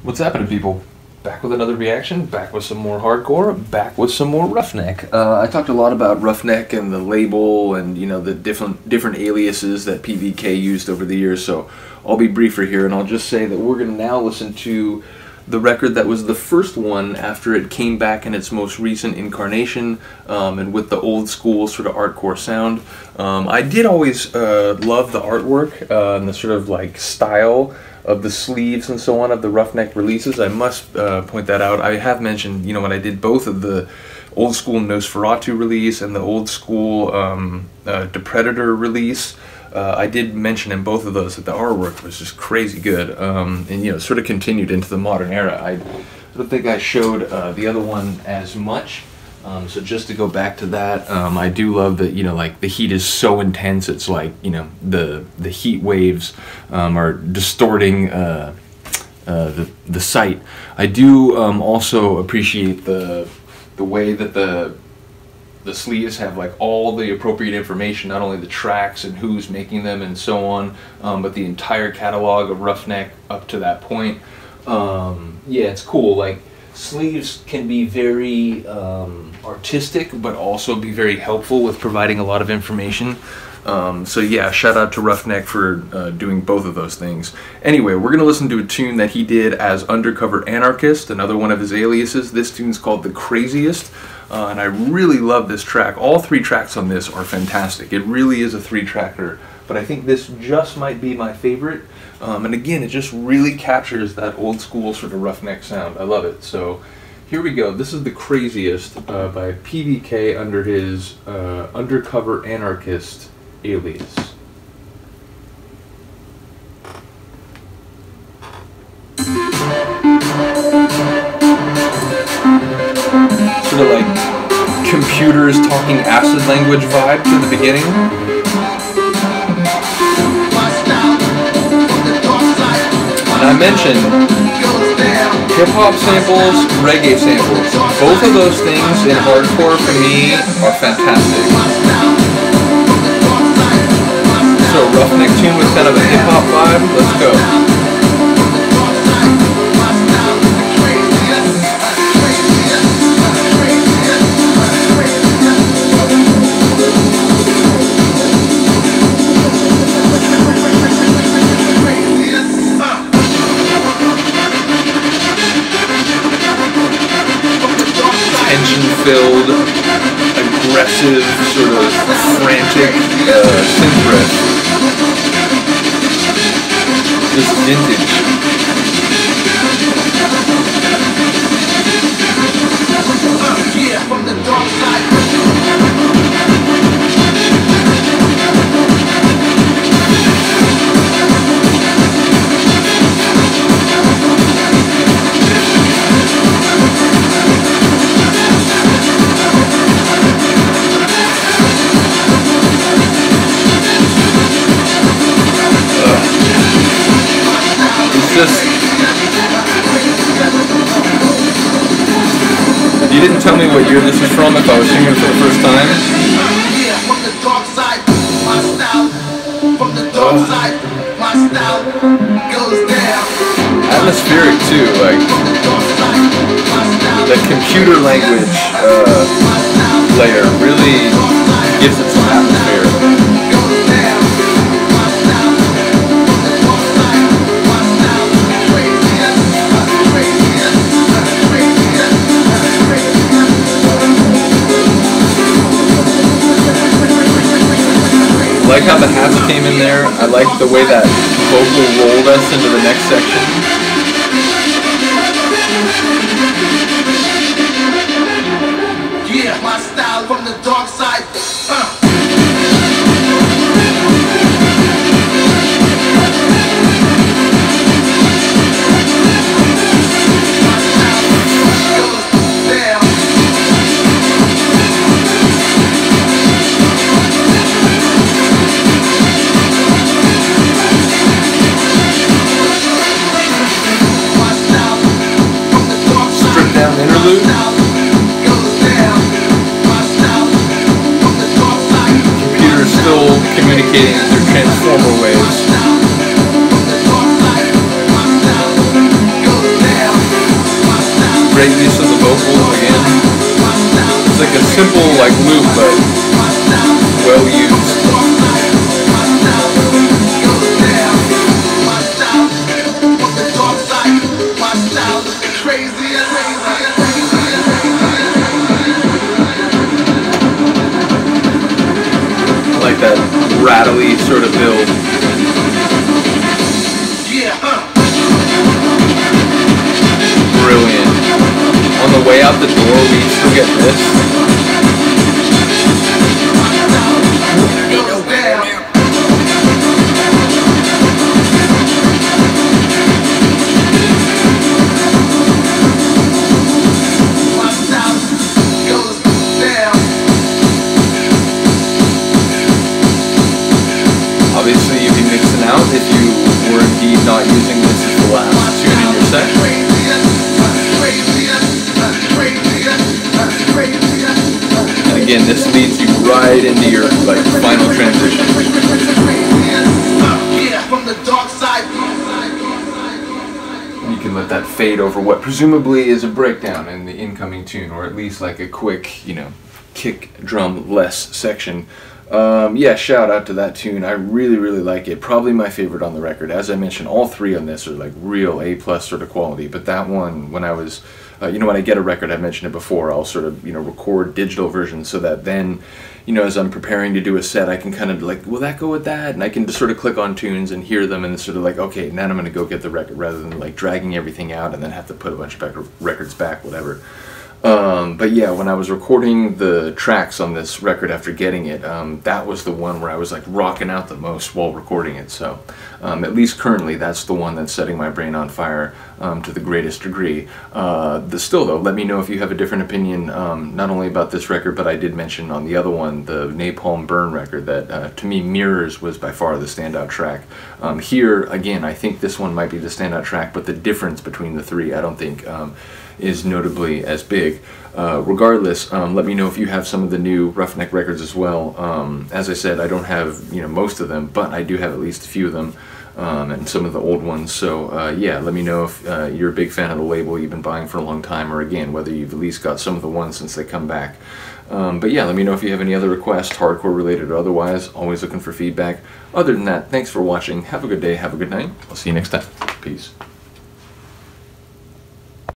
What's happening, people? Back with another reaction, back with some more hardcore, back with some more Roughneck. I talked a lot about Roughneck and the label and, you know, the different aliases that PVK used over the years, so I'll be briefer here, and I'll just say that we're going to now listen to the record that was the first one after it came back in its most recent incarnation, and with the old school sort of Artcore sound. I did always love the artwork and the sort of like style of the sleeves and so on of the Roughneck releases. I must point that out. I have mentioned, you know, when I did both of the old school Nosferatu release and the old school Depredator release, I did mention in both of those that the artwork was just crazy good, and you know, sort of continued into the modern era. I don't think I showed the other one as much, so just to go back to that, I do love that, you know, like the heat is so intense, it's like, you know, the heat waves are distorting the sight. I do also appreciate the way that the sleeves have like all the appropriate information, not only the tracks and who's making them and so on, but the entire catalog of Roughneck up to that point. Yeah, it's cool. Like, sleeves can be very artistic, but also be very helpful with providing a lot of information. So yeah, shout out to Roughneck for doing both of those things. Anyway, we're going to listen to a tune that he did as Undercover Anarchist, another one of his aliases. This tune's called The Craziest, and I really love this track. All three tracks on this are fantastic. It really is a three-tracker, but I think this just might be my favorite. And again, it just really captures that old school sort of Roughneck sound. I love it. So here we go. This is The Craziest by PVK under his Undercover Anarchist alias. Sort of like computers talking acid language vibe to the beginning. And I mentioned hip-hop samples, reggae samples. Both of those things in hardcore for me are fantastic. So Roughneck tune with kind of a hip-hop vibe. Let's go. Tension-filled, aggressive, sort of frantic synth riff. Just vintage. Yeah, from the dark side. You didn't tell me what year this is from if I was singing it for the first time. Atmospheric too, like the computer language layer really gives it some atmosphere. I like how the hats came in there. I like the way that vocal rolled us into the next section. Yeah, my style from the dark side. Interlude. Computer's still communicating through transformer waves. great use of the vocals again. It's like a simple like loop, but well used. Like that rattly sort of build. Brilliant. On the way out the door, we still get this. Obviously, you'd be mixing out if you were indeed not using this as the last tune in your set. And again, this leads you right into your like final transition. You can let that fade over what presumably is a breakdown in the incoming tune, or at least like a quick, you know, kick drum less section. Yeah, shout out to that tune. I really like it. Probably my favorite on the record. As I mentioned, all three on this are like real A+ sort of quality, but that one, when I was, you know, when I get a record, I've mentioned it before, I'll sort of, you know, record digital versions so that then, you know, as I'm preparing to do a set, I can kind of like, will that go with that? And I can just sort of click on tunes and hear them and sort of like, okay, now I'm going to go get the record, rather than like dragging everything out and then have to put a bunch of records back, whatever. But yeah, when I was recording the tracks on this record after getting it, that was the one where I was like rocking out the most while recording it. So at least currently, that's the one that's setting my brain on fire to the greatest degree. Still though, let me know if you have a different opinion, not only about this record, but I did mention on the other one, the Napalm Burn record, that to me, Mirrors was by far the standout track. Here, again, I think this one might be the standout track, but the difference between the three, I don't think is notably as big. Regardless, let me know if you have some of the new Roughneck records as well. As I said, I don't have, you know, most of them, but I do have at least a few of them, and some of the old ones. So yeah, let me know if you're a big fan of the label, you've been buying for a long time, or again, whether you've at least got some of the ones since they come back. But yeah, let me know if you have any other requests, hardcore related or otherwise. Always looking for feedback. Other than that, thanks for watching. Have a good day, have a good night. I'll see you next time. Peace.